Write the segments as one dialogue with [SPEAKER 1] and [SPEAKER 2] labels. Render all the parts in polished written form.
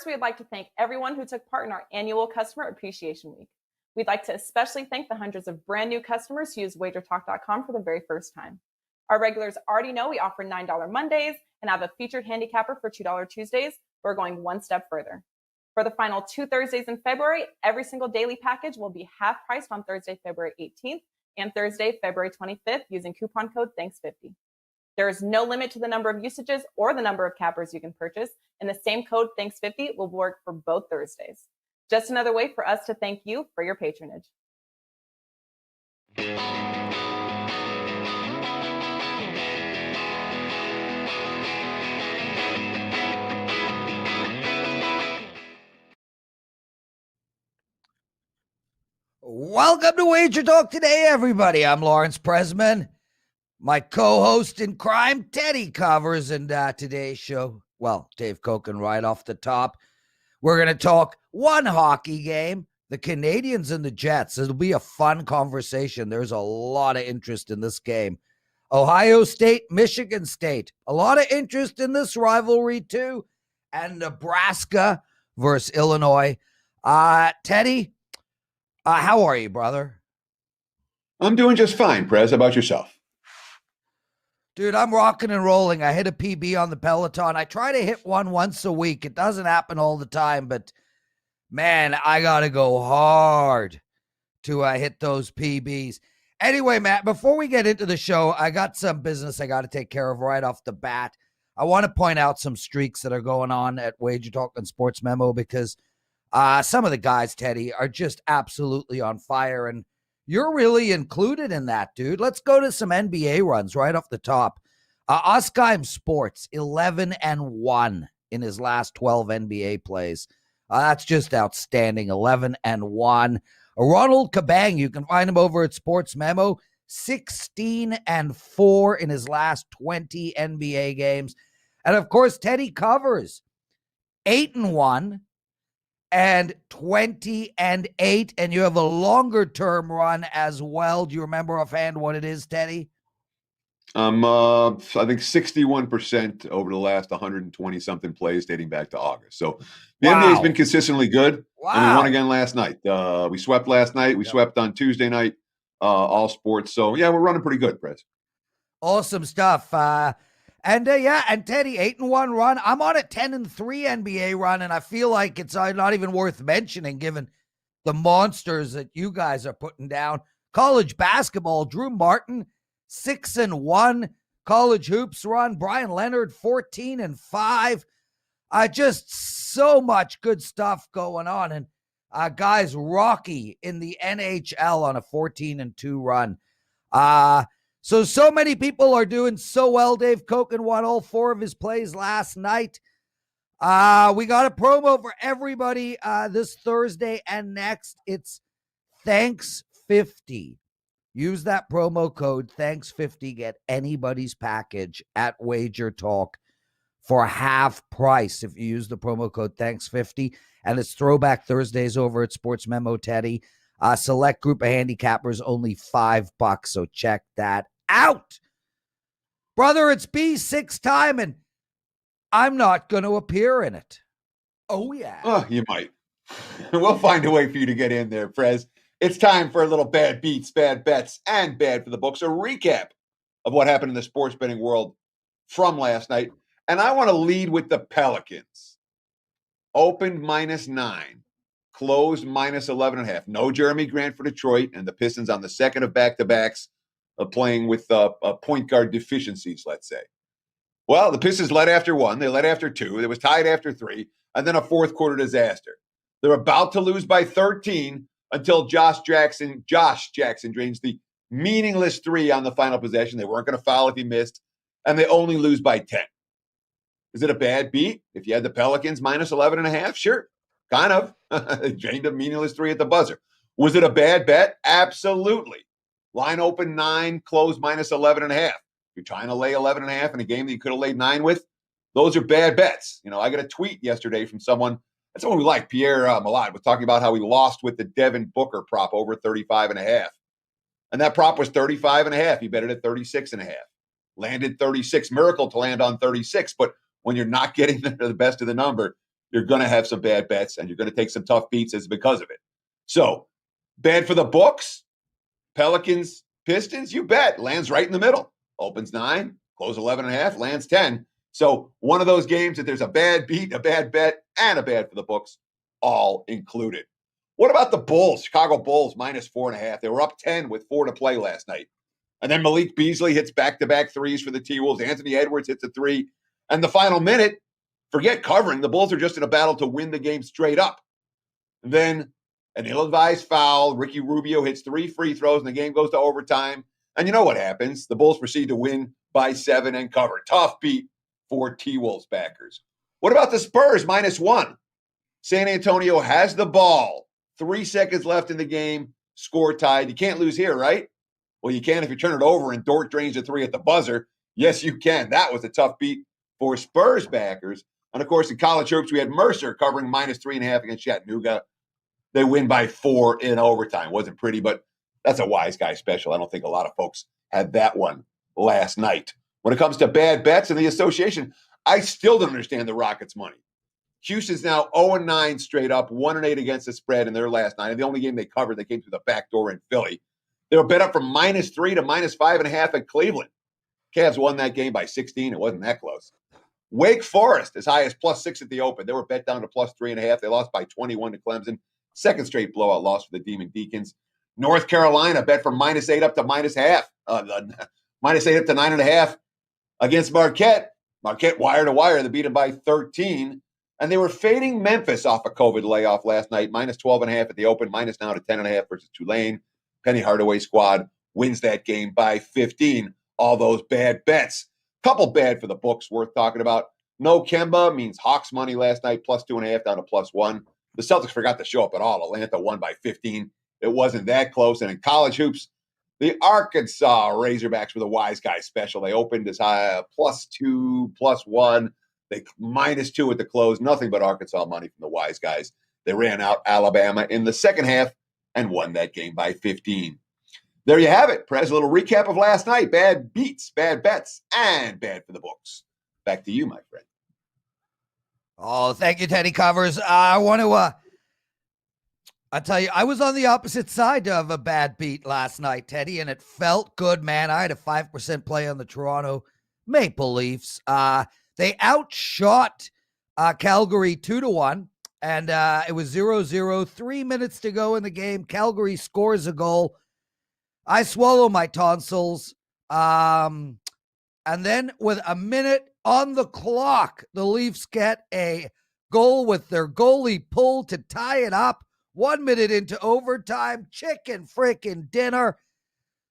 [SPEAKER 1] we'd like to thank everyone who took part in our annual Customer Appreciation Week. We'd like to especially thank the hundreds of brand new customers who use WagerTalk.com for the very first time. Our regulars already know we offer $9 Mondays and have a featured handicapper for $2 Tuesdays. We're going one step further. For the final 2 Thursdays in February, every single daily package will be half priced on Thursday, February 18th and Thursday, February 25th using coupon code THANKS50. There is no limit to the number of usages or the number of cappers you can purchase, and the same code THANKS50 will work for both Thursdays. Just another way for us to thank you for your patronage.
[SPEAKER 2] Welcome to WagerTalk Today, everybody. I'm Lawrence Presman. My co-host in crime, Teddy Covers, and today's show, well, Dave Cokin right off the top. We're going to talk one hockey game, the Canadiens and the Jets. It'll be a fun conversation. There's a lot of interest in this game. Ohio State, Michigan State. A lot of interest in this rivalry, too. And Nebraska versus Illinois. Teddy, how are you, brother?
[SPEAKER 3] I'm doing just fine, Prez. How about yourself?
[SPEAKER 2] Dude, I'm rocking and rolling. I hit a PB on the Peloton. I try to hit one once a week. It doesn't happen all the time, but man, I got to go hard to hit those PBs. Anyway, Matt, before we get into the show, I got some business I got to take care of right off the bat. I want to point out some streaks that are going on at WagerTalk and Sports Memo because some of the guys, Teddy, are just absolutely on fire, and you're really included in that, dude. Let's go to some NBA runs right off the top. Oskheim Sports, 11-1 in his last 12 NBA plays. That's just outstanding, 11-1. Ronald Kabang, you can find him over at Sports Memo, 16-4 in his last 20 NBA games. And, of course, Teddy Covers, 8-1. And 20-8, and you have a longer term run as well. Do you remember offhand what it is, Teddy?
[SPEAKER 3] I think 61% over the last 120 something plays dating back to August. So the NBA has been consistently good.
[SPEAKER 2] Wow.
[SPEAKER 3] And we won again last night. We swept last night. We swept on Tuesday night, all sports. So yeah, we're running pretty good, Prez.
[SPEAKER 2] Awesome stuff. And Teddy, 8-1 run. I'm on a 10-3 NBA run, and I feel like it's not even worth mentioning given the monsters that you guys are putting down. College basketball, Drew Martin, 6-1. College hoops run, Brian Leonard, 14-5. Just so much good stuff going on. And guys, Rocky in the NHL on a 14-2 run. So many people are doing so well. Dave Cokin won all 4 of his plays last night. We got a promo for everybody this Thursday and next. It's Thanks50. Use that promo code Thanks50. Get anybody's package at WagerTalk for half price if you use the promo code Thanks50. And it's Throwback Thursdays over at Sports Memo, Teddy. Select group of handicappers, only $5, so check that out. Brother, it's B6 time, and I'm not going to appear in it. Oh, yeah.
[SPEAKER 3] Oh, you might. We'll find a way for you to get in there, Prez. It's time for a little bad beats, bad bets, and bad for the books. A recap of what happened in the sports betting world from last night. And I want to lead with the Pelicans. Opened -9. Closed -11.5. No Jeremy Grant for Detroit, and the Pistons on the second of back-to-backs playing with point guard deficiencies, let's say. Well, the Pistons led after 1. They led after 2. It was tied after 3, and then a fourth quarter disaster. They're about to lose by 13 until Josh Jackson drains the meaningless 3 on the final possession. They weren't going to foul if he missed, and they only lose by 10. Is it a bad beat? If you had the Pelicans -11.5, sure. Kind of. They drained a meaningless 3 at the buzzer. Was it a bad bet? Absolutely. Line open 9, closed -11.5. You're trying to lay 11.5 in a game that you could have laid 9 with. Those are bad bets. You know, I got a tweet yesterday from someone we like, Pierre Malad, was talking about how he lost with the Devin Booker prop over 35.5. And that prop was 35.5. He bet it at 36.5. Landed 36. Miracle to land on 36. But when you're not getting the best of the number, you're going to have some bad bets and you're going to take some tough beats as because of it. So, bad for the books, Pelicans, Pistons, you bet. Lands right in the middle. Opens 9, close 11.5, lands 10. So, one of those games that there's a bad beat, a bad bet, and a bad for the books, all included. What about the Bulls? Chicago Bulls -4.5. They were up 10 with 4 to play last night. And then Malik Beasley hits back-to-back threes for the T-Wolves. Anthony Edwards hits a 3. And the final minute, forget covering. The Bulls are just in a battle to win the game straight up. Then an ill-advised foul. Ricky Rubio hits 3 free throws, and the game goes to overtime. And you know what happens. The Bulls proceed to win by 7 and cover. Tough beat for T-Wolves backers. What about the Spurs -1? San Antonio has the ball. 3 seconds left in the game. Score tied. You can't lose here, right? Well, you can if you turn it over and Dort drains a 3 at the buzzer. Yes, you can. That was a tough beat for Spurs backers. And, of course, in college hoops, we had Mercer covering -3.5 against Chattanooga. They win by 4 in overtime. Wasn't pretty, but that's a wise guy special. I don't think a lot of folks had that one last night. When it comes to bad bets in the association, I still don't understand the Rockets' money. Houston's now 0-9 straight up, 1-8 against the spread in their last 9. And the only game they covered, they came through the back door in Philly. They were bet up from -3 to -5.5 at Cleveland. Cavs won that game by 16. It wasn't that close. Wake Forest as high as +6 at the open. They were bet down to +3.5. They lost by 21 to Clemson. Second straight blowout loss for the Demon Deacons. North Carolina bet from -8 up to -0.5. -8 up to 9.5 against Marquette. Marquette wire to wire. They beat them by 13. And they were fading Memphis off a COVID layoff last night. -12.5 at the open. Minus now to 10.5 versus Tulane. Penny Hardaway squad wins that game by 15. All those bad bets. Couple bad for the books worth talking about. No Kemba means Hawks money last night, +2.5 down to +1. The Celtics forgot to show up at all. Atlanta won by 15. It wasn't that close. And in college hoops, the Arkansas Razorbacks were the wise guy special. They opened as high +2, +1. They -2 at the close. Nothing but Arkansas money from the wise guys. They ran out Alabama in the second half and won that game by 15. There you have it, Prez. A little recap of last night. Bad beats, bad bets, and bad for the books. Back to you, my friend.
[SPEAKER 2] Oh, thank you, Teddy Covers. I want to, I tell you, I was on the opposite side of a bad beat last night, Teddy, and it felt good, man. I had a 5% play on the Toronto Maple Leafs. They outshot Calgary 2-1. And it was 0-0, 3 minutes to go in the game. Calgary scores a goal. I swallow my tonsils. And then with a minute on the clock, the Leafs get a goal with their goalie pulled to tie it up. 1 minute into overtime. Chicken freaking dinner.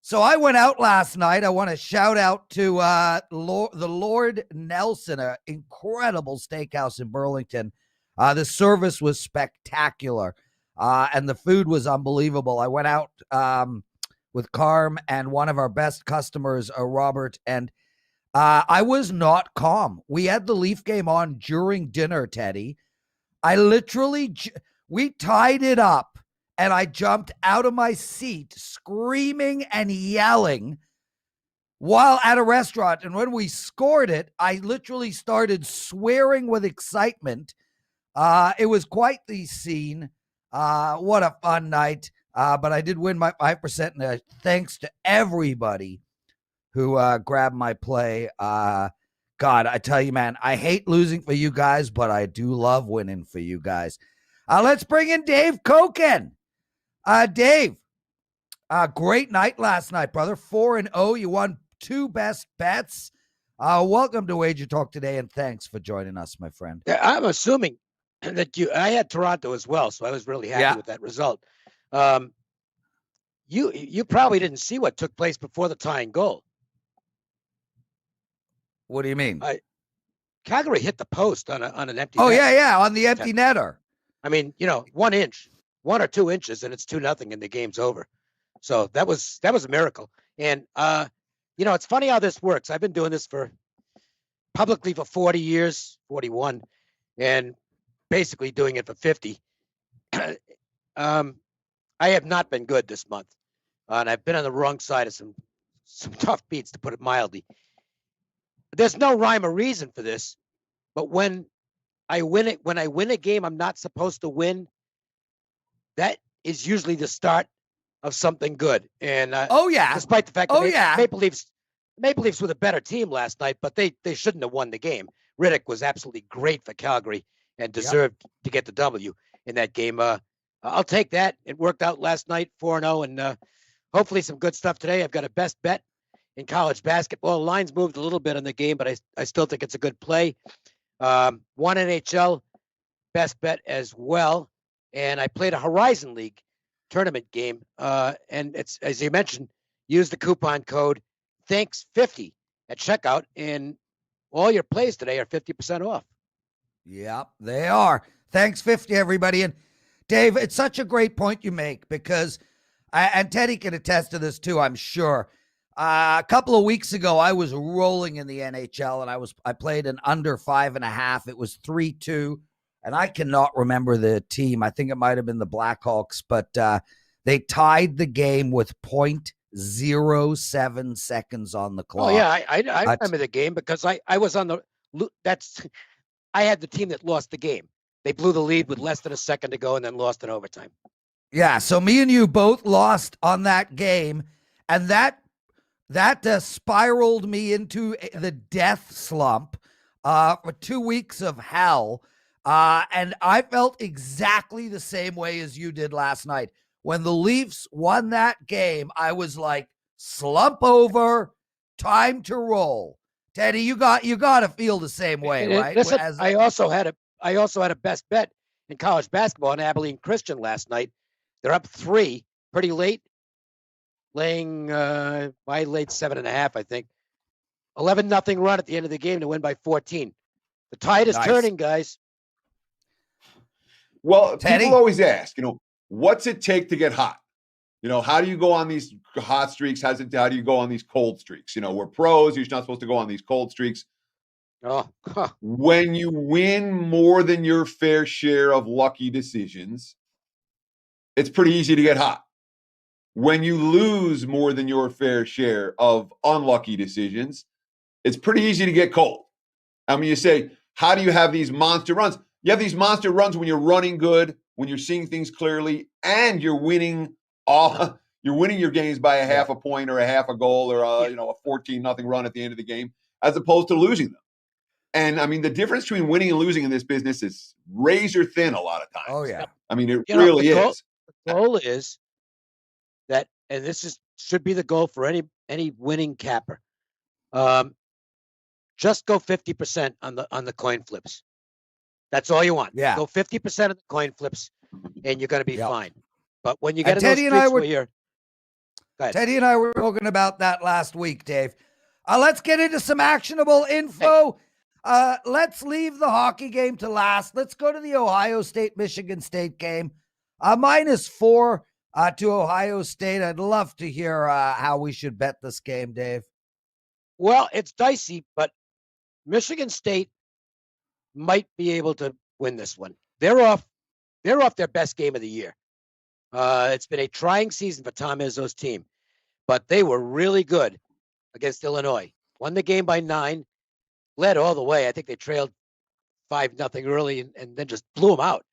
[SPEAKER 2] So I went out last night. I want to shout out to the Lord Nelson, an incredible steakhouse in Burlington. The service was spectacular, and the food was unbelievable. I went out with Carm and one of our best customers, Robert, and I was not calm. We had the Leaf game on during dinner, Teddy. I literally, we tied it up, and I jumped out of my seat screaming and yelling while at a restaurant. And when we scored it, I literally started swearing with excitement. It was quite the scene. What a fun night. But I did win my 5%. And thanks to everybody who grabbed my play. God, I tell you, man, I hate losing for you guys, but I do love winning for you guys. Let's bring in Dave Cokin. Dave, great night last night, brother. 4-0. You won 2 best bets. Welcome to WagerTalk Today, and thanks for joining us, my friend.
[SPEAKER 4] Yeah, I'm assuming that I had Toronto as well, so I was really happy with that result. You probably didn't see what took place before the tying goal.
[SPEAKER 2] What do you mean?
[SPEAKER 4] Calgary hit the post on an empty.
[SPEAKER 2] Oh
[SPEAKER 4] net.
[SPEAKER 2] yeah, on the empty netter.
[SPEAKER 4] I mean, 1 inch, 1 or 2 inches, and it's 2-0, and the game's over. So that was a miracle. And it's funny how this works. I've been doing this publicly for 40 years, 41, and basically doing it for 50. I have not been good this month, and I've been on the wrong side of some tough beats, to put it mildly. There's no rhyme or reason for this, but when I win it when I win a game I'm not supposed to win. That is usually the start of something good. And
[SPEAKER 2] Oh yeah.
[SPEAKER 4] despite the fact that
[SPEAKER 2] Oh yeah.
[SPEAKER 4] Maple Leafs were the better team last night, but they shouldn't have won the game. Riddick was absolutely great for Calgary and deserved to get the W in that game. I'll take that. It worked out last night, 4-0, and hopefully some good stuff today. I've got a best bet in college basketball. The lines moved a little bit on the game, but I still think it's a good play. One NHL best bet as well. And I played a Horizon League tournament game. And it's, as you mentioned, use the coupon code THANKS50 at checkout, and all your plays today are 50% off.
[SPEAKER 2] Yep, they are. Thanks 50, everybody. And Dave, it's such a great point you make, because and Teddy can attest to this too, I'm sure. A couple of weeks ago, I was rolling in the NHL, and I played an under 5.5. It was 3-2, and I cannot remember the team. I think it might have been the Blackhawks, but they tied the game with 0.07 seconds on the clock.
[SPEAKER 4] Oh yeah, I remember the game because I was on the. I had the team that lost the game. They blew the lead with less than a second to go and then lost in overtime.
[SPEAKER 2] Yeah, so me and you both lost on that game, and that spiraled me into the death slump for 2 weeks of hell. And I felt exactly the same way as you did last night. When the Leafs won that game, I was like, slump over, time to roll. Teddy, you got to feel the same way, right?
[SPEAKER 4] Listen, I also had a best bet in college basketball in Abilene Christian last night. They're up 3 pretty late, laying I laid 7.5, I think. 11-0 run at the end of the game to win by 14. The tide is turning, guys.
[SPEAKER 3] Well,
[SPEAKER 2] Teddy?
[SPEAKER 3] People always ask, what's it take to get hot? How do you go on these hot streaks? How do you go on these cold streaks? We're pros. You're not supposed to go on these cold streaks. When you win more than your fair share of lucky decisions, it's pretty easy to get hot. When you lose more than your fair share of unlucky decisions, it's pretty easy to get cold. I mean, you say, how do you have these monster runs? You have these monster runs when you're running good, when you're seeing things clearly, and you're winning your games by a half a point or a half a goal or a 14-0 run at the end of the game, as opposed to losing them. And I mean, the difference between winning and losing in this business is razor thin a lot of times.
[SPEAKER 2] Oh yeah.
[SPEAKER 3] I mean, it really is.
[SPEAKER 4] The goal is that, and this should be the goal for any winning capper. Just go 50% on the coin flips. That's all you want.
[SPEAKER 2] Yeah.
[SPEAKER 4] Go 50% of the coin flips, and you're going to be fine. But when you get in
[SPEAKER 2] Teddy
[SPEAKER 4] those
[SPEAKER 2] and I
[SPEAKER 4] streaks
[SPEAKER 2] were,
[SPEAKER 4] where you're, go ahead.
[SPEAKER 2] Teddy and I were talking about that last week, Dave. Let's get into some actionable info. Let's leave the hockey game to last. Let's go to the Ohio State-Michigan State game. -4 to Ohio State. I'd love to hear how we should bet this game, Dave.
[SPEAKER 4] Well, it's dicey, but Michigan State might be able to win this one. They're off their best game of the year. It's been a trying season for Tom Izzo's team, but they were really good against Illinois. Won the game by 9, led all the way. I think they trailed 5-0 early and then just blew them out.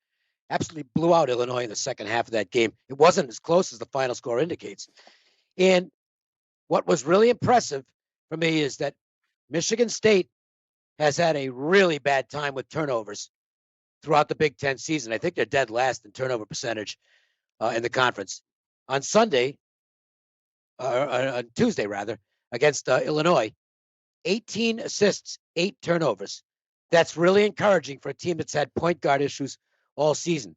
[SPEAKER 4] Absolutely blew out Illinois in the second half of that game. It wasn't as close as the final score indicates. And what was really impressive for me is that Michigan State has had a really bad time with turnovers throughout the Big Ten season. I think they're dead last in turnover percentage in the conference. On Sunday, on Tuesday rather, against Illinois, 18 assists, 8 turnovers. That's really encouraging for a team that's had point guard issues all season.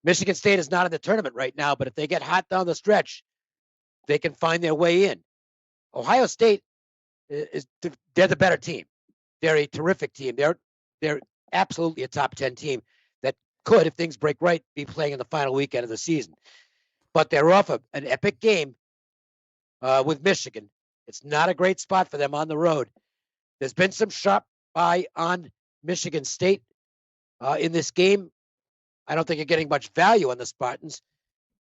[SPEAKER 4] Michigan State is not in the tournament right now, but if they get hot down the stretch, they can find their way in. Ohio State they're the better team. They're a terrific team. They're absolutely a top 10 team that could, if things break right, be playing in the final weekend of the season. But they're off an epic game with Michigan. It's not a great spot for them on the road. There's been some sharp buy on Michigan State in this game. I don't think you're getting much value on the Spartans,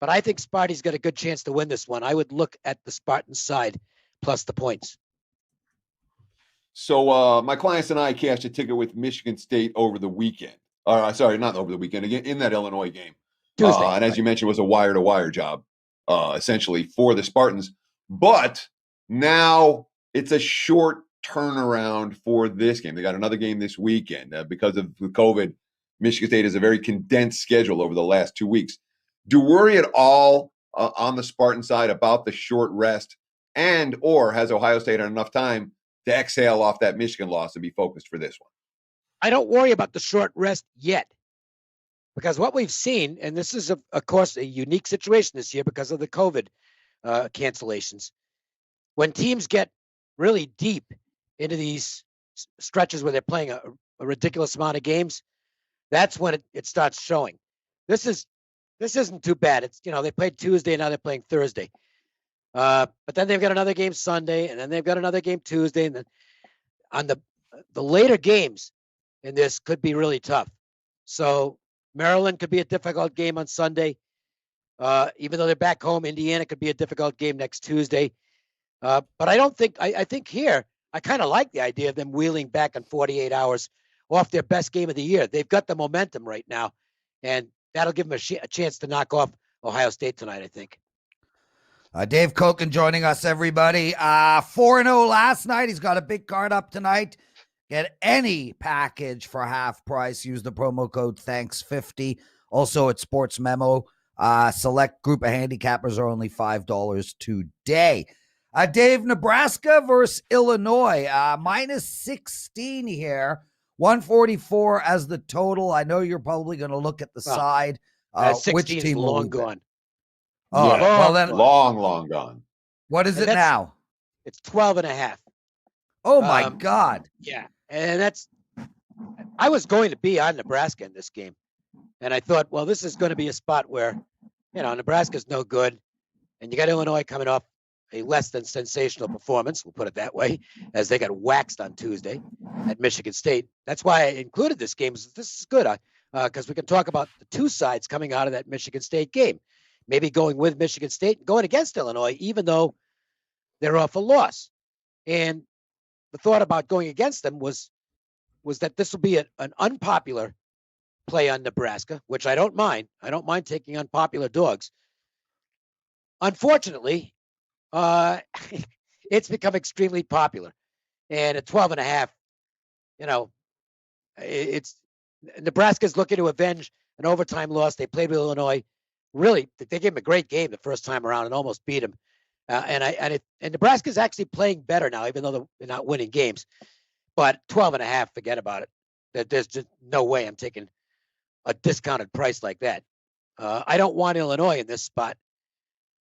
[SPEAKER 4] but I think Sparty's got a good chance to win this one. I would look at the Spartans side plus the points.
[SPEAKER 3] So my clients and I cashed a ticket with Michigan State over the weekend. Sorry, not over the weekend, again, in that Illinois game.
[SPEAKER 4] Tuesday.
[SPEAKER 3] And as you mentioned, it was a wire-to-wire job, essentially, for the Spartans. But now it's a short turnaround for this game. They got another game this weekend. Because of COVID, Michigan State has a very condensed schedule over the last 2 weeks. Do you worry at all on the Spartan side about the short rest, and or has Ohio State had enough time to exhale off that Michigan loss and be focused for this one?
[SPEAKER 4] I don't worry about the short rest yet, because what we've seen, and this is, of course, a unique situation this year because of the COVID cancellations. When teams get really deep into these stretches where they're playing a ridiculous amount of games, that's when it starts showing. This isn't too bad. It's, they played Tuesday and now they're playing Thursday. But then they've got another game Sunday, and then they've got another game Tuesday, and then on the later games in this could be really tough. So Maryland could be a difficult game on Sunday. Even though they're back home, Indiana could be a difficult game next Tuesday. But I think here, I kind of like the idea of them wheeling back in 48 hours off their best game of the year. They've got the momentum right now, and that'll give them a chance to knock off Ohio State tonight, I think.
[SPEAKER 2] Dave Cokin joining us, everybody. 4-0 last night. He's got a big card up tonight. Get any package for half price. Use the promo code THANKS50. Also at Sports Memo. Select group of handicappers are only $5 today. Dave, Nebraska versus Illinois. Minus 16 here. 144 as the total. I know you're probably going to look at the side. Which team will
[SPEAKER 4] long gone?
[SPEAKER 2] Oh,
[SPEAKER 3] yeah,
[SPEAKER 2] well then,
[SPEAKER 3] long gone.
[SPEAKER 2] What is it now?
[SPEAKER 4] It's 12.5.
[SPEAKER 2] Oh my God.
[SPEAKER 4] Yeah. And I was going to be on Nebraska in this game. And I thought, well, this is going to be a spot where, Nebraska's no good. And you got Illinois coming off a less than sensational performance, we'll put it that way, as they got waxed on Tuesday at Michigan State. That's why I included this game. This is good because we can talk about the two sides coming out of that Michigan State game. Maybe going with Michigan State and going against Illinois, even though they're off a loss. And the thought about going against them was that this will be an unpopular play on Nebraska, which I don't mind. I don't mind taking unpopular dogs. Unfortunately, it's become extremely popular. And at 12.5, it's Nebraska's looking to avenge an overtime loss. They played with Illinois. Really, they gave him a great game the first time around and almost beat him. And Nebraska's actually playing better now, even though they're not winning games. But 12.5, forget about it. There's just no way I'm taking a discounted price like that. I don't want Illinois in this spot,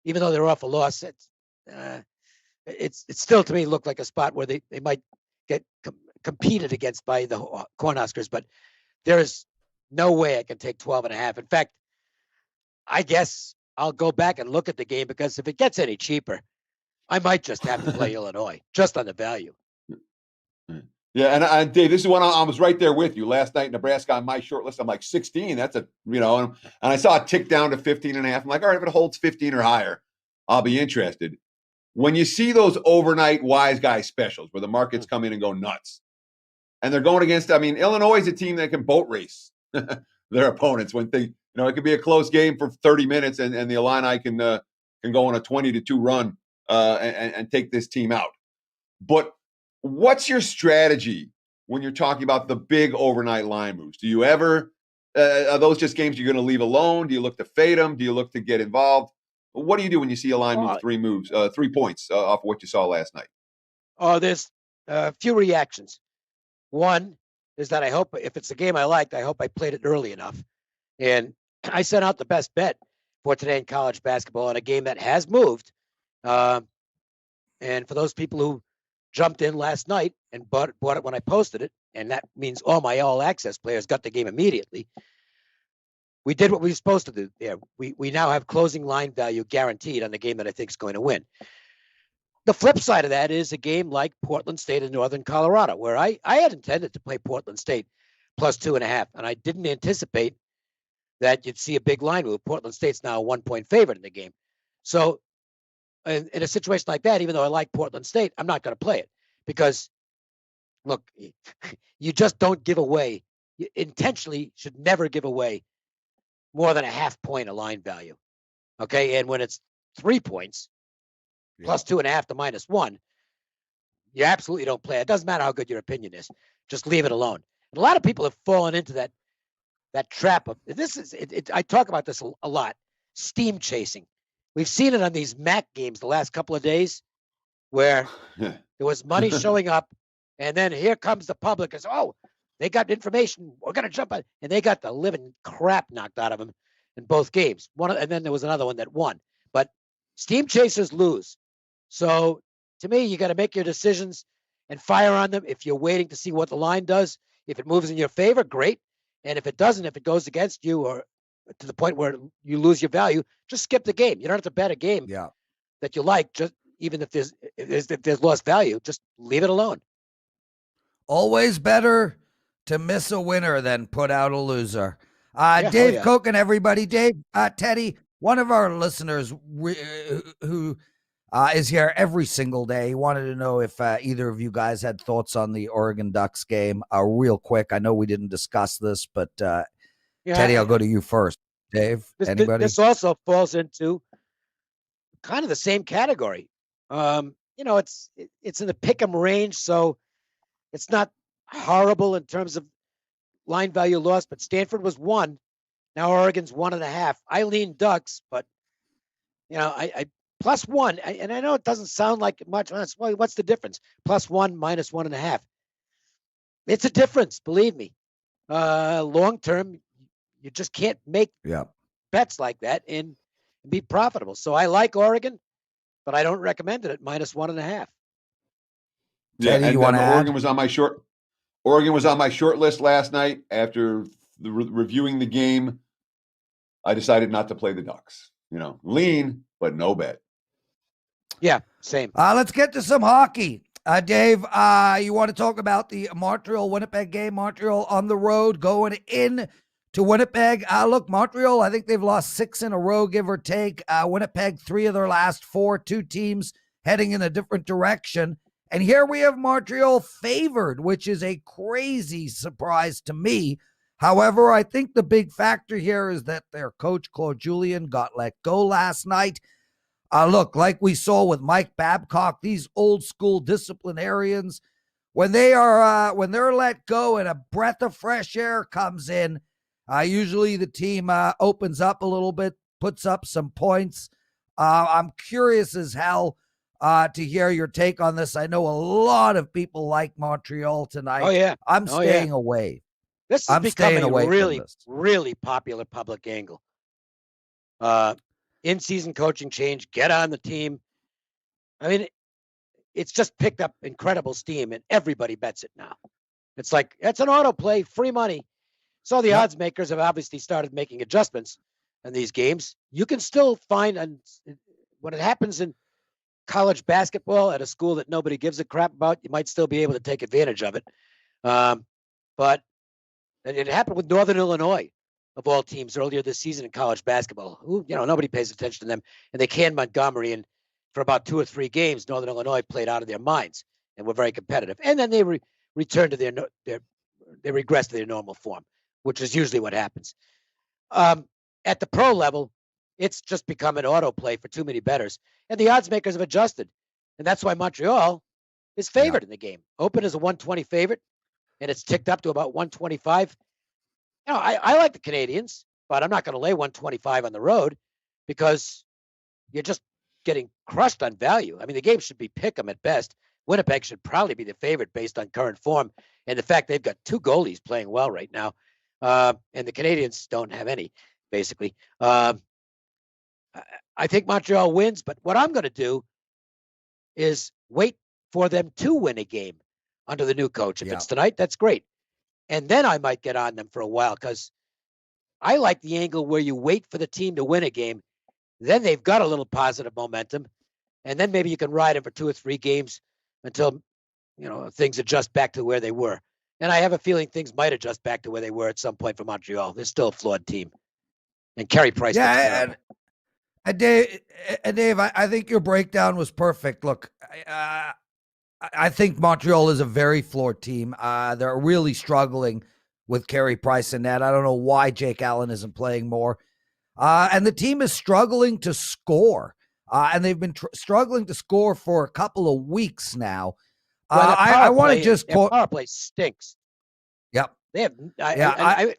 [SPEAKER 4] even though they're off a loss. It's still, to me, look like a spot where they might get competed against by the Cornhuskers. But there is no way I can take 12.5. In fact, I guess I'll go back and look at the game, because if it gets any cheaper, I might just have to play Illinois just on the value.
[SPEAKER 3] Yeah, and Dave, this is when I was right there with you last night. Nebraska on my short list. I'm like 16. That's and I saw it tick down to 15.5. I'm like, all right, if it holds 15 or higher, I'll be interested. When you see those overnight wise guy specials where the markets come in and go nuts, and they're going against, Illinois is a team that can boat race their opponents when they. It could be a close game for 30 minutes, and the Illini can go on a 20-2 run and take this team out. But what's your strategy when you're talking about the big overnight line moves? Do you ever are those just games you're going to leave alone? Do you look to fade them? Do you look to get involved? What do you do when you see a line move 3 points off what you saw last night?
[SPEAKER 4] Oh, there's a few reactions. One is that I hope, if it's a game I liked, I hope I played it early enough. And I sent out the best bet for today in college basketball on a game that has moved. And for those people who jumped in last night and bought it when I posted it, and that means all my all-access players got the game immediately, we did what we were supposed to do there. We now have closing line value guaranteed on the game that I think is going to win. The flip side of that is a game like Portland State and Northern Colorado, where I had intended to play Portland State plus 2.5, and I didn't anticipate that you'd see a big line move. Portland State's now a 1-point favorite in the game. So in a situation like that, even though I like Portland State, I'm not going to play it, because look, you just don't give away. You intentionally should never give away more than a half point of line value. Okay. And when it's 3 points, plus 2.5 to -1, you absolutely don't play. It doesn't matter how good your opinion is. Just leave it alone. And a lot of people have fallen into that trap of this. I talk about this a lot. Steam chasing. We've seen it on these MAC games the last couple of days where there was money showing up, and then here comes the public and says, oh, they got information. We're going to jump on. And they got the living crap knocked out of them in both games. And then there was another one that won. But steam chasers lose. So to me, you got to make your decisions and fire on them. If you're waiting to see what the line does, if it moves in your favor, great. And if it doesn't, if it goes against you or to the point where you lose your value, just skip the game. You don't have to bet a game that you like, just even if there's lost value, just leave it alone.
[SPEAKER 2] Always better to miss a winner than put out a loser. Dave Cokin, everybody. Dave, Teddy, one of our listeners who is here every single day. He wanted to know if either of you guys had thoughts on the Oregon Ducks game. Real quick, I know we didn't discuss this, but Teddy, I'll go to you first. Dave, anybody?
[SPEAKER 4] This also falls into kind of the same category. It's in the pick'em range, so it's not horrible in terms of line value loss. But Stanford was 1. Now Oregon's 1.5. I lean Ducks, but I +1, and I know it doesn't sound like much. Well, what's the difference? +1, -1.5. It's a difference, believe me. Long term, you just can't make bets like that and be profitable. So I like Oregon, but I don't recommend it at -1.5.
[SPEAKER 3] Yeah,
[SPEAKER 2] Teddy,
[SPEAKER 3] and
[SPEAKER 2] you want to
[SPEAKER 3] Oregon was on my short. Oregon was on my short list last night after reviewing the game. I decided not to play the Ducks. Lean, but no bet.
[SPEAKER 4] Yeah, same.
[SPEAKER 2] Let's get to some hockey. Dave, you want to talk about the Montreal-Winnipeg game? Montreal on the road going in to Winnipeg. Look, Montreal, I think they've lost 6 in a row, give or take. Winnipeg, 3 of their last 4, 2 teams heading in a different direction. And here we have Montreal favored, which is a crazy surprise to me. However, I think the big factor here is that their coach, Claude Julien, got let go last night. Look, like we saw with Mike Babcock, these old school disciplinarians, when they're let go and a breath of fresh air comes in, usually the team opens up a little bit, puts up some points. I'm curious as hell to hear your take on this. I know a lot of people like Montreal tonight.
[SPEAKER 4] Oh, yeah.
[SPEAKER 2] I'm staying away.
[SPEAKER 4] This is becoming a really, really popular public angle. In-season coaching change, get on the team. I mean, it's just picked up incredible steam, and everybody bets it now. It's like, it's an autoplay, free money. So the odds makers have obviously started making adjustments in these games. You can still find, when it happens in college basketball at a school that nobody gives a crap about, you might still be able to take advantage of it. But it happened with Northern Illinois, of all teams, earlier this season in college basketball. Nobody pays attention to them, and they canned Montgomery, and for about 2 or 3 games, Northern Illinois played out of their minds and were very competitive. And then they returned to they regressed to their normal form, which is usually what happens. At the pro level, it's just become an autoplay for too many bettors, and the odds makers have adjusted, and that's why Montreal is favored in the game. Open as a 120 favorite, and it's ticked up to about 125. I like the Canadians, but I'm not going to lay 125 on the road because you're just getting crushed on value. I mean, the game should be pick 'em at best. Winnipeg should probably be the favorite based on current form and the fact they've got 2 goalies playing well right now, and the Canadians don't have any, basically. I think Montreal wins, but what I'm going to do is wait for them to win a game under the new coach. If it's tonight, that's great. And then I might get on them for a while because I like the angle where you wait for the team to win a game. Then they've got a little positive momentum. And then maybe you can ride them for 2 or 3 games until, things adjust back to where they were. And I have a feeling things might adjust back to where they were at some point for Montreal. They're still a flawed team. And Carey Price.
[SPEAKER 2] Yeah, and Dave, I think your breakdown was perfect. Look, I think Montreal is a very flawed team. They're really struggling with Carey Price in net. I don't know why Jake Allen isn't playing more. And the team is struggling to score. And they've been struggling to score for a couple of weeks now.
[SPEAKER 4] Well,
[SPEAKER 2] I want to just
[SPEAKER 4] quote. Power play stinks.
[SPEAKER 2] Yep.
[SPEAKER 4] They have. I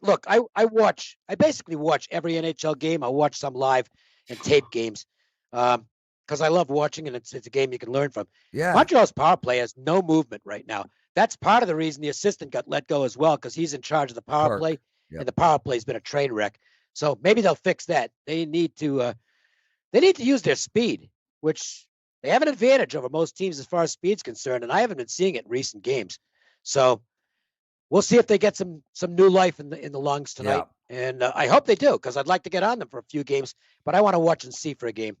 [SPEAKER 4] basically watch every NHL game. I watch some live and tape games because I love watching, and it's a game you can learn from.
[SPEAKER 2] Yeah.
[SPEAKER 4] Montreal's power play has no movement right now. That's part of the reason the assistant got let go as well, because he's in charge of the power play, and the power play's been a train wreck. So maybe they'll fix that. They need to use their speed, which they have an advantage over most teams as far as speed's concerned, and I haven't been seeing it in recent games. So we'll see if they get some new life in the lungs tonight, and I hope they do, because I'd like to get on them for a few games, but I want to watch and see for a game.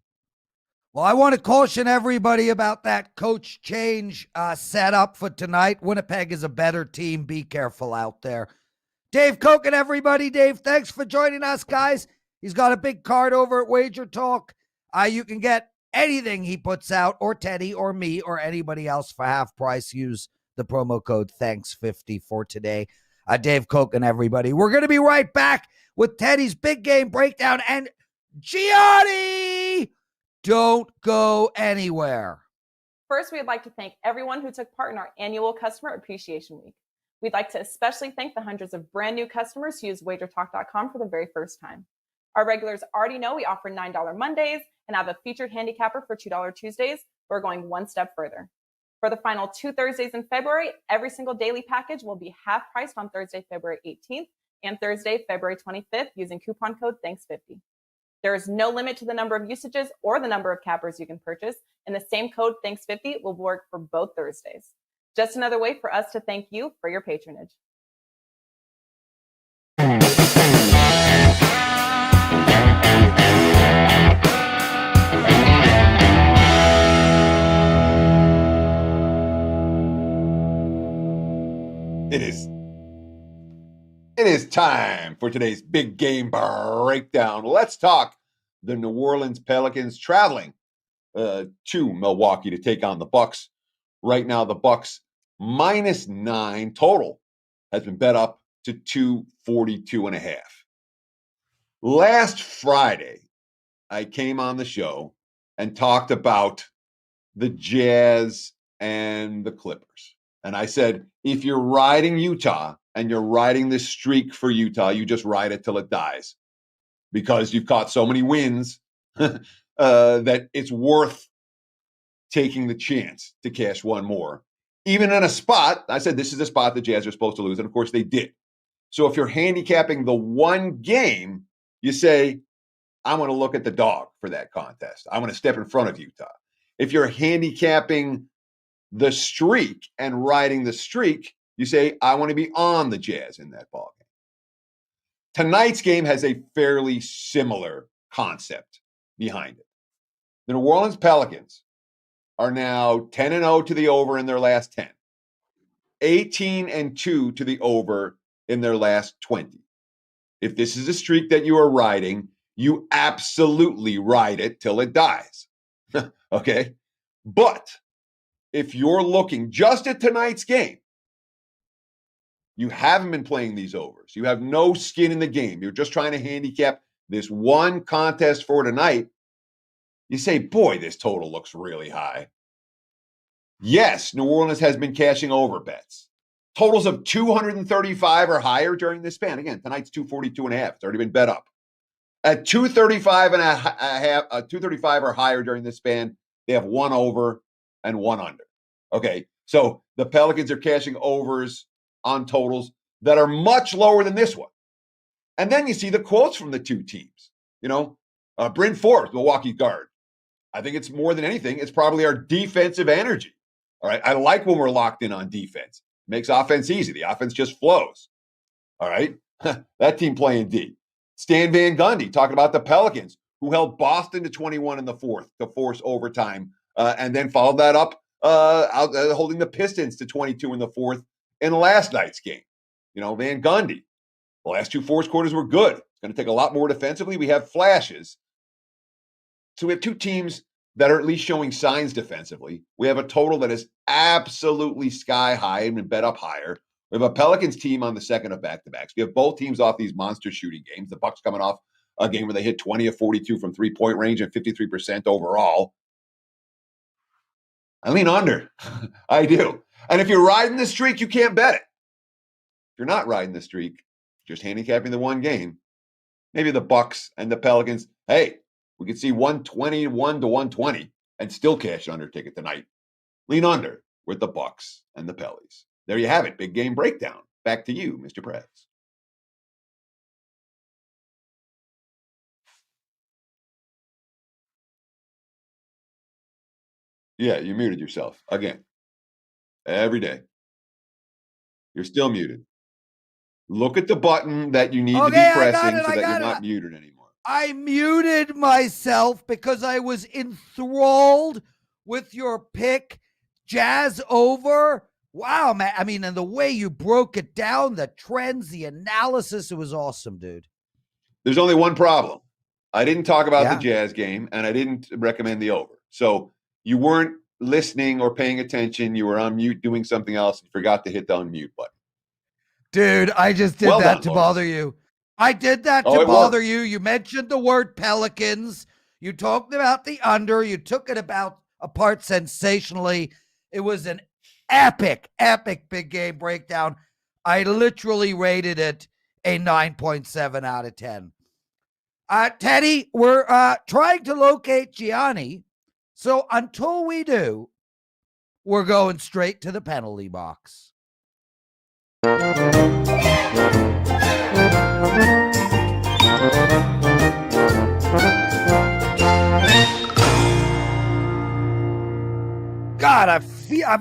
[SPEAKER 2] Well, I want to caution everybody about that coach change setup for tonight. Winnipeg is a better team. Be careful out there. Dave Cokin, everybody. Dave, thanks for joining us, guys. He's got a big card over at WagerTalk. You can get anything he puts out, or Teddy, or me, or anybody else for half price. Use the promo code THANKS50 for today. Dave Cokin, everybody. We're going to be right back with Teddy's big game breakdown and Gianni. Don't go anywhere.
[SPEAKER 1] First, we'd like to thank everyone who took part in our annual Customer Appreciation Week. We'd like to especially thank the hundreds of brand new customers who use WagerTalk.com for the very first time. Our regulars already know we offer $9 Mondays and have a featured handicapper for $2 Tuesdays. We're going one step further. For the final 2 Thursdays in February, every single daily package will be half priced on Thursday, February 18th and Thursday, February 25th using coupon code THANKS50. There is no limit to the number of usages or the number of cappers you can purchase, and the same code THANKS50 will work for both Thursdays. Just another way for us to thank you for your patronage.
[SPEAKER 3] It is time for today's big game breakdown. Let's talk the New Orleans Pelicans traveling to Milwaukee to take on the Bucks. Right now, the Bucks -9 total has been bet up to 242.5. Last Friday, I came on the show and talked about the Jazz and the Clippers. And I said, if you're riding Utah and you're riding this streak for Utah, you just ride it till it dies, because you've caught so many wins that it's worth taking the chance to cash one more. Even in a spot, I said this is a spot the Jazz are supposed to lose, and of course they did. So if you're handicapping the one game, you say, I want to look at the dog for that contest. I want to step in front of Utah. If you're handicapping the streak and riding the streak, you say, I want to be on the Jazz in that ballgame. Tonight's game has a fairly similar concept behind it. The New Orleans Pelicans are now 10-0 to the over in their last 10, 18-2 to the over in their last 20. If this is a streak that you are riding, you absolutely ride it till it dies. Okay? But if you're looking just at tonight's game, you haven't been playing these overs. You have no skin in the game. You're just trying to handicap this one contest for tonight. You say, boy, this total looks really high. Yes, New Orleans has been cashing over bets. Totals of 235 or higher during this span. Again, tonight's 242.5. It's already been bet up. At 235 and a half, 235 or higher during this span, they have one over and one under. Okay, so the Pelicans are cashing overs on totals that are much lower than this one. And then you see the quotes from the two teams. You know, Bryn Forbes, Milwaukee guard. I think it's more than anything, it's probably our defensive energy. All right, I like when we're locked in on defense. Makes offense easy. The offense just flows. All right, that team playing D. Stan Van Gundy talking about the Pelicans, who held Boston to 21 in the fourth to force overtime, and then followed that up holding the Pistons to 22 in the fourth in last night's game. You know, Van Gundy, the last two fourth quarters were good. It's going to take a lot more defensively. We have flashes. So we have two teams that are at least showing signs defensively. We have a total that is absolutely sky high and bet up higher. We have a Pelicans team on the second of back-to-backs. We have both teams off these monster shooting games. The Bucks coming off a game where they hit 20 of 42 from three-point range and 53% overall. I lean under. I do. And if you're riding the streak, you can't bet it. If you're not riding the streak, just handicapping the one game, maybe the Bucks and the Pelicans, hey, we could see 121 to 120 and still cash under ticket tonight. Lean under with the Bucks and the Pellies. There you have it. Big game breakdown. Back to you, Mr. Prez. Yeah, you muted yourself again. Every day. You're still muted. Look at the button that you need to be pressing so that you're not muted anymore.
[SPEAKER 2] I muted myself because I was enthralled with your pick. Jazz over. Wow, man. I mean, and the way you broke it down, the trends, the analysis, it was awesome, dude.
[SPEAKER 3] There's only one problem. I didn't talk about the Jazz game, and I didn't recommend the over. So you weren't listening or paying attention. You were on mute doing something else and forgot to hit the unmute button.
[SPEAKER 2] Dude, I just did that to bother you. I did that to bother you. You mentioned the word Pelicans. You talked about the under. You took it apart sensationally. It was an epic big game breakdown. I literally rated it a 9.7 out of 10. Teddy, we're trying to locate Gianni. So until we do, we're going straight to the penalty box. God, I'm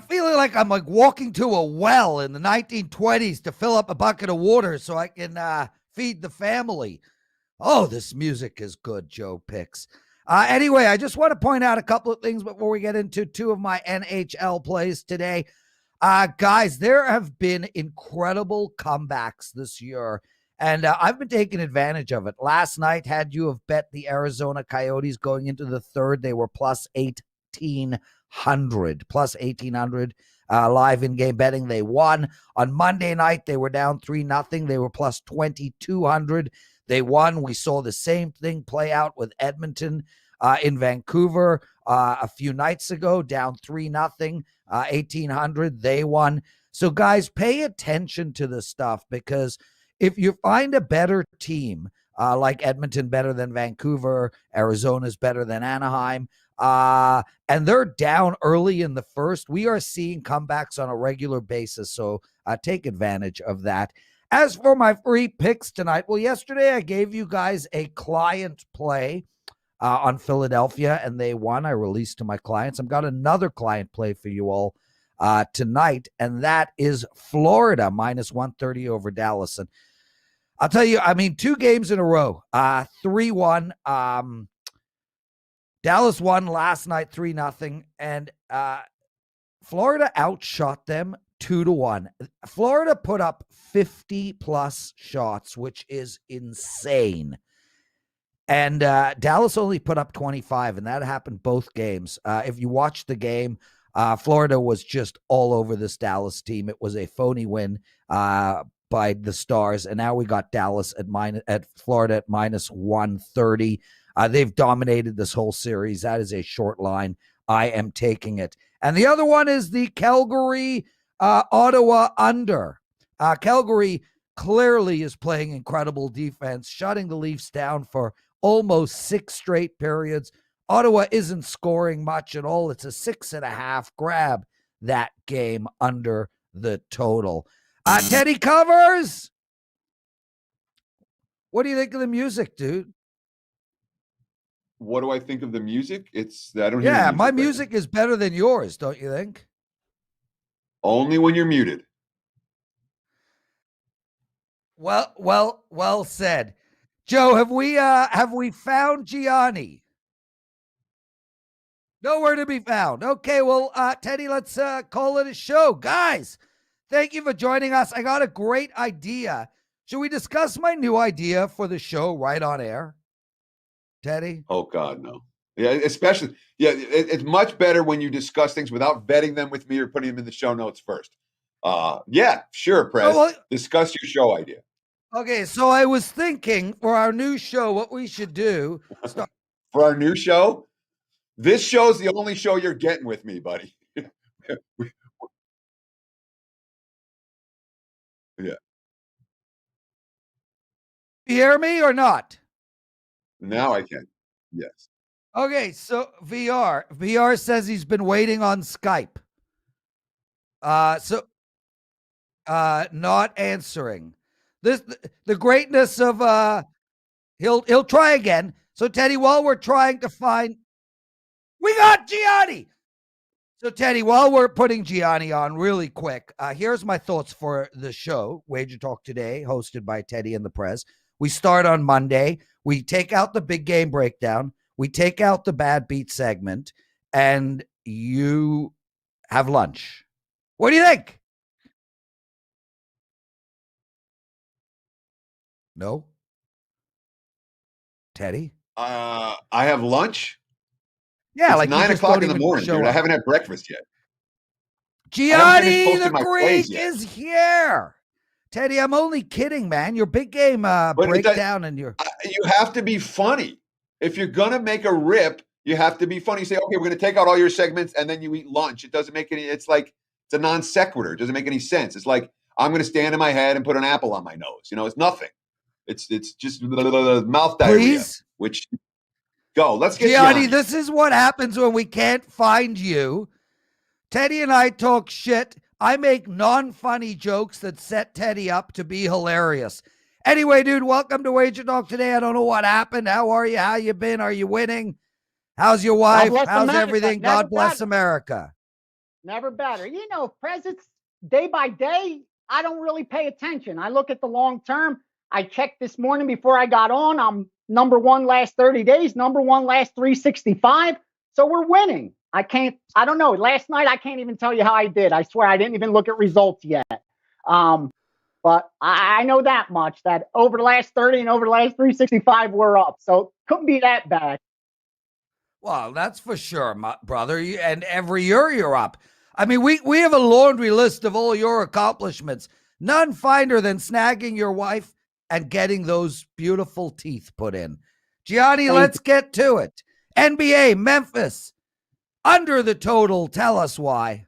[SPEAKER 2] feeling like I'm like walking to a well in the 1920s to fill up a bucket of water so I can feed the family. Oh, this music is good, Joe picks. Anyway, I just want to point out a couple of things before we get into two of my NHL plays today. Guys, there have been incredible comebacks this year, and I've been taking advantage of it. Last night, had you have bet the Arizona Coyotes going into the third, they were plus 1,800. Live in-game betting. They won. On Monday night, they were down 3-0. They were plus 2,200. They won. We saw the same thing play out with Edmonton in Vancouver a few nights ago, down 3-0, 1,800. They won. So, guys, pay attention to this stuff, because if you find a better team, like Edmonton better than Vancouver, Arizona's better than Anaheim, and they're down early in the first, we are seeing comebacks on a regular basis. So take advantage of that. As for my free picks tonight, well, yesterday I gave you guys a client play on Philadelphia, and they won. I released to my clients. I've got another client play for you all tonight, and that is Florida minus 130 over Dallas. And I'll tell you, I mean, 2 games in a row, 3-1. Dallas won last night 3-0, and Florida outshot them 2-1. Florida put up 50+ shots, which is insane. And Dallas only put up 25, and that happened both games. If you watch the game, Florida was just all over this Dallas team. It was a phony win by the Stars, and now we got Dallas at Florida at minus 130. They've dominated this whole series. That is a short line. I am taking it. And the other one is the Calgary Ottawa under. Calgary clearly is playing incredible defense, shutting the Leafs down for almost 6 straight periods. Ottawa isn't scoring much at all. It's a 6.5. Grab that game under the total. Teddy Covers, what do you think of the music, dude?
[SPEAKER 3] What do I think of the music? I don't hear
[SPEAKER 2] Yeah, my music is better than yours, don't you think?
[SPEAKER 3] Only when you're muted.
[SPEAKER 2] Well said. Joe, have we found Gianni? Nowhere to be found. Okay, well, Teddy, let's call it a show. Guys, thank you for joining us. I got a great idea. Should we discuss my new idea for the show right on air? Teddy?
[SPEAKER 3] Oh, God, no. Yeah, especially, it's much better when you discuss things without vetting them with me or putting them in the show notes first. Yeah, sure, Prez. Discuss your show idea.
[SPEAKER 2] Okay, so I was thinking for our new show, what we should do.
[SPEAKER 3] For our new show? This show's the only show you're getting with me, buddy. Yeah.
[SPEAKER 2] You hear me or not?
[SPEAKER 3] Now I can. Yes.
[SPEAKER 2] Okay, so VR says he's been waiting on Skype. Not answering. The greatness of he'll try again. So Teddy, while we're trying to find, we got Gianni. So Teddy, while we're putting Gianni on really quick, here's my thoughts for the show, WagerTalk Today, hosted by Teddy and the Prez. We start on Monday. We take out the big game breakdown. We take out the bad beat segment, and you have lunch. What do you think? No? Teddy?
[SPEAKER 3] I have lunch.
[SPEAKER 2] Yeah,
[SPEAKER 3] it's
[SPEAKER 2] like
[SPEAKER 3] 9 o'clock in the morning, dude. I haven't had breakfast yet.
[SPEAKER 2] Gianni the Greek is here. Teddy, I'm only kidding, man. Your big game breakdown and your
[SPEAKER 3] you have to be funny. If you're gonna make a rip, you have to be funny. You say, okay, we're gonna take out all your segments and then you eat lunch. It doesn't make any. It's like it's a non sequitur. It doesn't make any sense. It's like I'm gonna stand in my head and put an apple on my nose. It's nothing. It's just mouth diarrhea.
[SPEAKER 2] Please?
[SPEAKER 3] Which go. Let's get
[SPEAKER 2] Gianni. This is what happens when we can't find you. Teddy and I talk shit. I make non-funny jokes that set Teddy up to be hilarious. Anyway, dude, welcome to WagerTalk Today. I don't know what happened. How are you? How you been? Are you winning? How's your wife? How's everything? God bless America.
[SPEAKER 5] Never better. Prez, it's day by day. I don't really pay attention. I look at the long term. I checked this morning before I got on. I'm number one last 30 days, number one last 365. So we're winning. I don't know. Last night, I can't even tell you how I did. I swear I didn't even look at results yet. But I know that much, that over the last 30 and over the last 365, we're up. So couldn't be that bad.
[SPEAKER 2] Well, that's for sure, my brother. And every year you're up. I mean, we have a laundry list of all your accomplishments. None finer than snagging your wife and getting those beautiful teeth put in. Gianni, let's get to it. NBA, Memphis. Under the total, tell us why.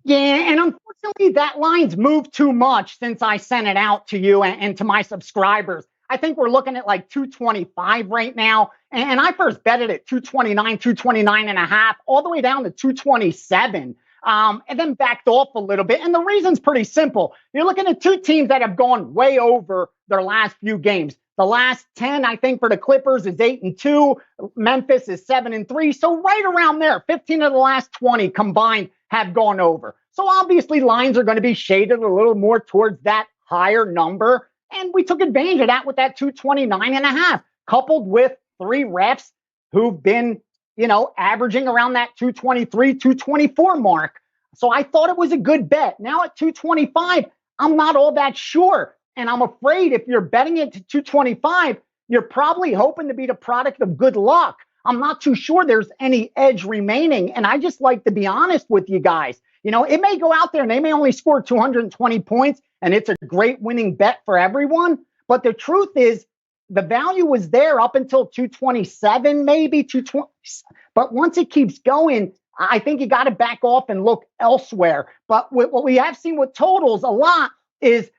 [SPEAKER 5] Yeah, and unfortunately, that line's moved too much since I sent it out to you and to my subscribers. I think we're looking at like 225 right now. And I first bet it at 229, 229 and a half, all the way down to 227. And then backed off a little bit. And the reason's pretty simple. You're looking at two teams that have gone way over their last few games. The last 10, I think, for the Clippers is 8-2. Memphis is 7-3. So right around there, 15 of the last 20 combined have gone over. So obviously lines are going to be shaded a little more towards that higher number. And we took advantage of that with that 229 and a half, coupled with three refs who've been, averaging around that 223, 224 mark. So I thought it was a good bet. Now at 225, I'm not all that sure. And I'm afraid if you're betting it to 225, you're probably hoping to be the product of good luck. I'm not too sure there's any edge remaining. And I just like to be honest with you guys. It may go out there and they may only score 220 points and it's a great winning bet for everyone. But the truth is the value was there up until 227, maybe 220. But once it keeps going, I think you got to back off and look elsewhere. But what we have seen with totals a lot is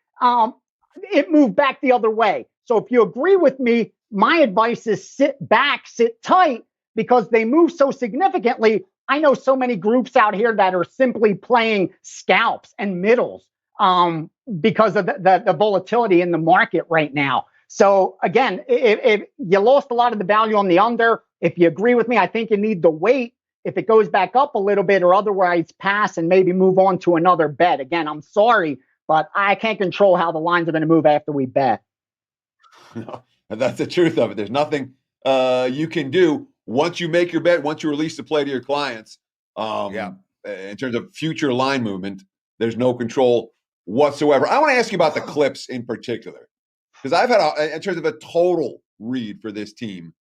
[SPEAKER 5] it moved back the other way. So if you agree with me, my advice is sit back, sit tight, because they move so significantly. I know so many groups out here that are simply playing scalps and middles because of the volatility in the market right now. So again, if you lost a lot of the value on the under, if you agree with me, I think you need to wait if it goes back up a little bit, or otherwise pass and maybe move on to another bet. Again, I'm sorry, but I can't control how the lines are going to move after we bet.
[SPEAKER 3] No, that's the truth of it. There's nothing you can do once you make your bet, once you release the play to your clients. In terms of future line movement, there's no control whatsoever. I want to ask you about the Clips in particular, because I've had, in terms of a total read for this team,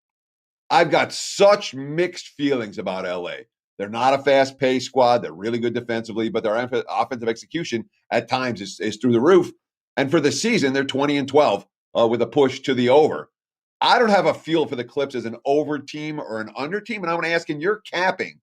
[SPEAKER 3] I've got such mixed feelings about LA. They're not a fast-paced squad. They're really good defensively, but their offensive execution at times is through the roof. And for the season, they're 20-12 with a push to the over. I don't have a feel for the Clips as an over team or an under team. And I want to ask, in your capping,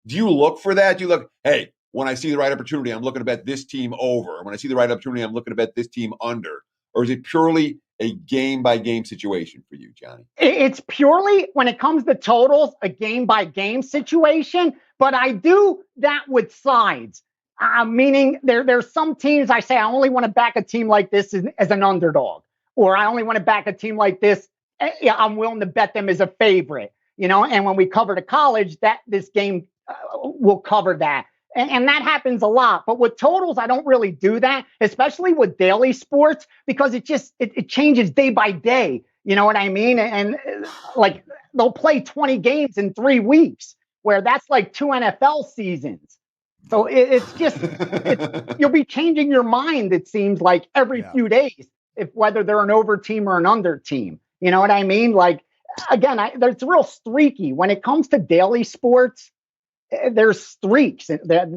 [SPEAKER 3] do you look for that? Do you look, hey, when I see the right opportunity, I'm looking to bet this team over. When I see the right opportunity, I'm looking to bet this team under. Or is it purely a game-by-game situation for you, Gianni?
[SPEAKER 5] It's purely, when it comes to totals, a game-by-game situation. But I do that with sides. Meaning there's some teams I say I only want to back a team like this as an underdog. Or I only want to back a team like this. I'm willing to bet them as a favorite. And when we cover the college, that this game will cover that. And that happens a lot. But with totals, I don't really do that, especially with daily sports, because it changes day by day. You know what I mean? And like they'll play 20 games in 3 weeks, where that's like 2 NFL seasons. So it's you'll be changing your mind, it seems like, every few days, whether they're an over team or an under team. You know what I mean? Like, again, it's real streaky. When it comes to daily sports, there's streaks.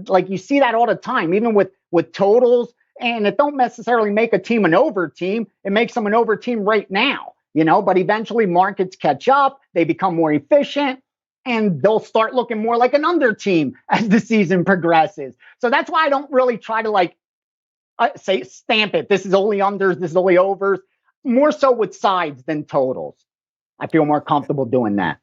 [SPEAKER 5] Like you see that all the time, even with totals. And it don't necessarily make a team an over team. It makes them an over team right now, but eventually markets catch up. They become more efficient and they'll start looking more like an under team as the season progresses. So that's why I don't really try to say stamp it. This is only unders. This is only overs. More so with sides than totals. I feel more comfortable doing that.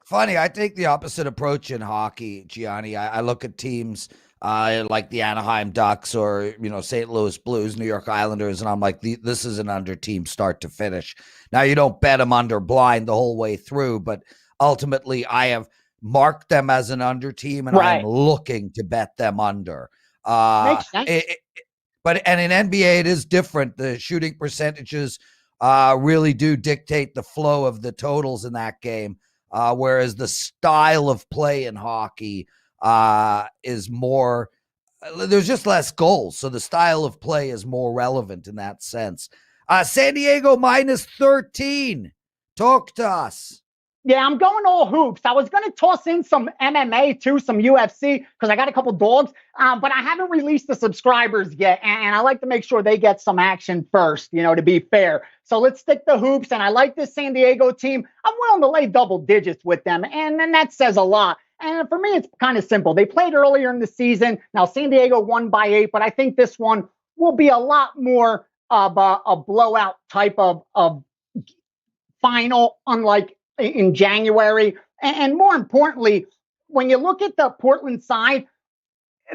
[SPEAKER 2] Funny, I take the opposite approach in hockey, Gianni. I look at teams like the Anaheim Ducks or, St. Louis Blues, New York Islanders, and I'm like, this is an under team start to finish. Now, you don't bet them under blind the whole way through, but ultimately I have marked them as an under team, and I'm looking to bet them under.
[SPEAKER 5] Makes sense.
[SPEAKER 2] And in NBA, it is different. The shooting percentages really do dictate the flow of the totals in that game. Whereas the style of play in hockey is more, there's just less goals. So the style of play is more relevant in that sense. San Diego -13. Talk to us.
[SPEAKER 5] Yeah, I'm going all hoops. I was going to toss in some MMA too, some UFC, because I got a couple dogs, but I haven't released the subscribers yet, and I like to make sure they get some action first, to be fair. So let's stick to hoops, and I like this San Diego team. I'm willing to lay double digits with them, and then that says a lot. And for me, it's kind of simple. They played earlier in the season. Now, San Diego won by 8, but I think this one will be a lot more of a blowout type of final, unlike in January. And more importantly, when you look at the Portland side,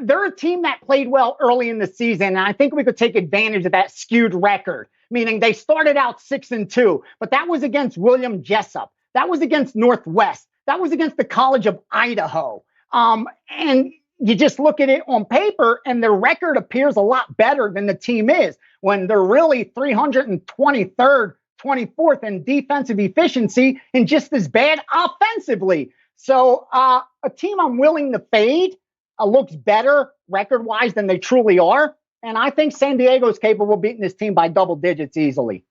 [SPEAKER 5] they're a team that played well early in the season. And I think we could take advantage of that skewed record, meaning they started out 6-2, but that was against William Jessup. That was against Northwest. That was against the College of Idaho. And you just look at it on paper and their record appears a lot better than the team is when they're really 323rd, 24th in defensive efficiency and just as bad offensively. So a team I'm willing to fade looks better record-wise than they truly are. And I think San Diego is capable of beating this team by double digits easily.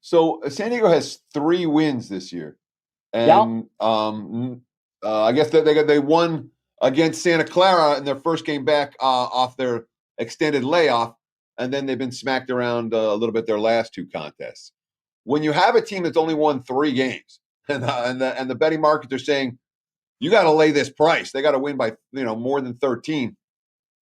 [SPEAKER 3] So San Diego has 3 wins this year. And I guess they won against Santa Clara in their first game back off their extended layoff. And then they've been smacked around a little bit their last 2 contests. When you have a team that's only won 3 games, and the betting markets are saying you got to lay this price, they got to win by more than 13.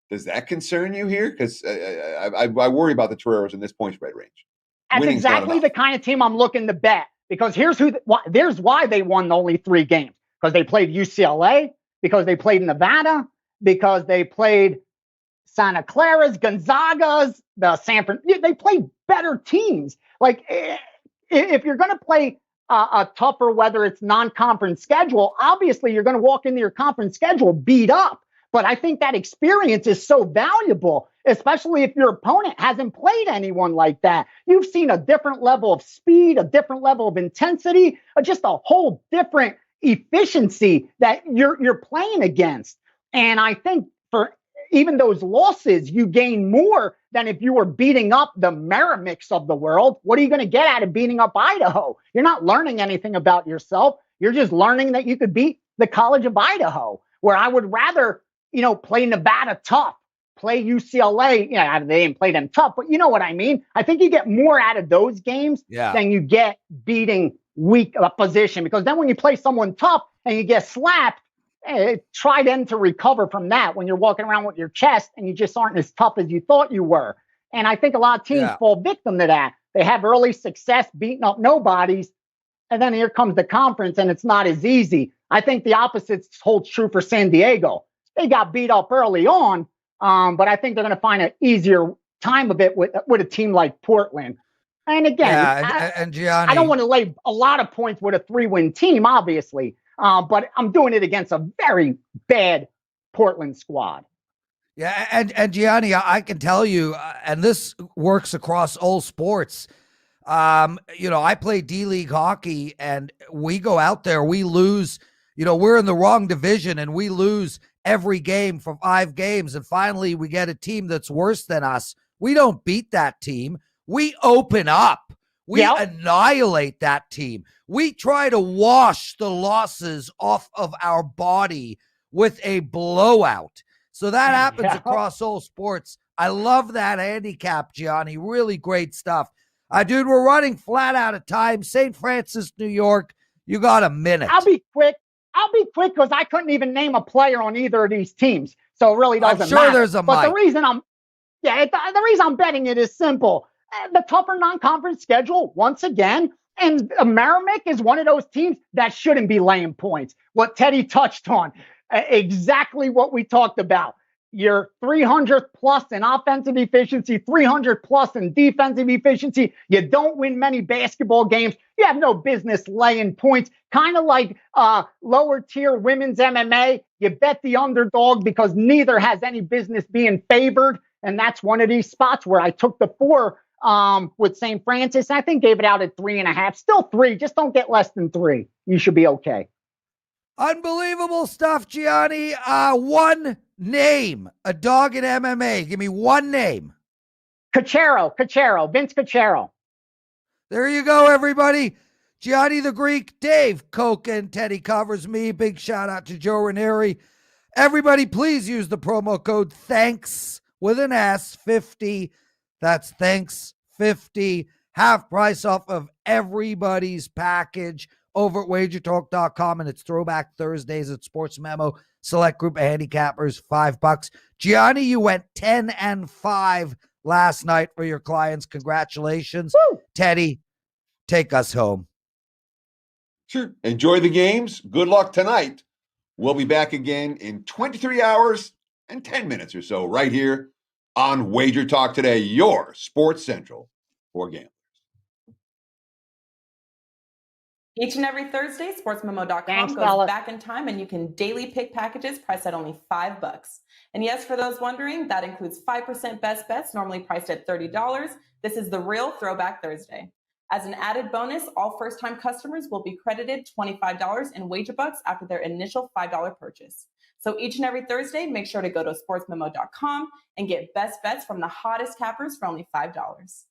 [SPEAKER 3] Does that concern you here? Because I worry about the Toreros in this point spread range.
[SPEAKER 5] That's exactly the kind of team I'm looking to bet. Because there's why they won only 3 games. Because they played UCLA, because they played Nevada, because they played Santa Clara's, Gonzaga's, the Stanford. They played better teams. Like, if you're going to play a tougher, whether it's non-conference schedule, obviously you're going to walk into your conference schedule beat up. But I think that experience is so valuable, especially if your opponent hasn't played anyone like that. You've seen a different level of speed, a different level of intensity, just a whole different efficiency that you're playing against. And I think even those losses, you gain more than if you were beating up the Merrimacs of the world. What are you going to get out of beating up Idaho? You're not learning anything about yourself. You're just learning that you could beat the College of Idaho, where I would rather, play Nevada tough, play UCLA. They didn't play them tough, but you know what I mean? I think you get more out of those games than you get beating weak opposition, because then when you play someone tough and you get slapped, try then to recover from that when you're walking around with your chest and you just aren't as tough as you thought you were. And I think a lot of teams fall victim to that. They have early success beating up nobodies, and then here comes the conference and it's not as easy. I think the opposite holds true for San Diego. They got beat up early on, but I think they're going to find an easier time of it with a team like Portland. And again,
[SPEAKER 2] and Gianni,
[SPEAKER 5] I don't want to lay a lot of points with a 3-win team, obviously. But I'm doing it against a very bad Portland squad.
[SPEAKER 2] Yeah, and Gianni, I can tell you, and this works across all sports. I play D-League hockey, and we go out there, we lose. We're in the wrong division, and we lose every game for 5 games, and finally we get a team that's worse than us. We don't beat that team. We open up. We annihilate that team. We try to wash the losses off of our body with a blowout. So that happens across all sports. I love that handicap, Gianni. Really great stuff. Dude, we're running flat out of time. St. Francis, New York, you got a minute.
[SPEAKER 5] I'll be quick because I couldn't even name a player on either of these teams. So it really doesn't matter.
[SPEAKER 2] I'm sure there's a
[SPEAKER 5] But
[SPEAKER 2] mic.
[SPEAKER 5] the reason I'm betting it is simple. The tougher non-conference schedule, once again, and Merrimack is one of those teams that shouldn't be laying points. What Teddy touched on, exactly what we talked about. You're 300th plus in offensive efficiency, 300 plus in defensive efficiency. You don't win many basketball games. You have no business laying points. Kind of like lower tier women's MMA. You bet the underdog because neither has any business being favored. And that's one of these spots where I took the 4 with St. Francis. I think gave it out at 3.5. Still 3. Just don't get less than 3. You should be okay.
[SPEAKER 2] Unbelievable stuff, Gianni. One name, a dog in MMA. Give me one name.
[SPEAKER 5] Cachero, Vince Cachero.
[SPEAKER 2] There you go, everybody. Gianni the Greek, Dave, Cokin, Teddy covers me. Big shout out to Joe Ranieri. Everybody, please use the promo code THANKS with an S, 50. That's thanks 50. Half price off of everybody's package over at WagerTalk.com, and it's Throwback Thursdays at Sports Memo. Select group of handicappers, $5. Gianni, you went 10-5 last night for your clients. Congratulations.
[SPEAKER 5] Woo!
[SPEAKER 2] Teddy, take us home.
[SPEAKER 3] Sure. Enjoy the games. Good luck tonight. We'll be back again in 23 hours and 10 minutes or so right here on Wager Talk Today, your Sports Central for gamblers.
[SPEAKER 1] Each and every Thursday, sportsmemo.com
[SPEAKER 5] Thanks,
[SPEAKER 1] goes
[SPEAKER 5] fella.
[SPEAKER 1] back in time and you can daily pick packages priced at only $5. And yes, for those wondering, that includes 5% best bets, normally priced at $30. This is the real Throwback Thursday. As an added bonus, all first-time customers will be credited $25 in wager bucks after their initial $5 purchase. So each and every Thursday, make sure to go to sportsmemo.com and get best bets from the hottest cappers for only $5.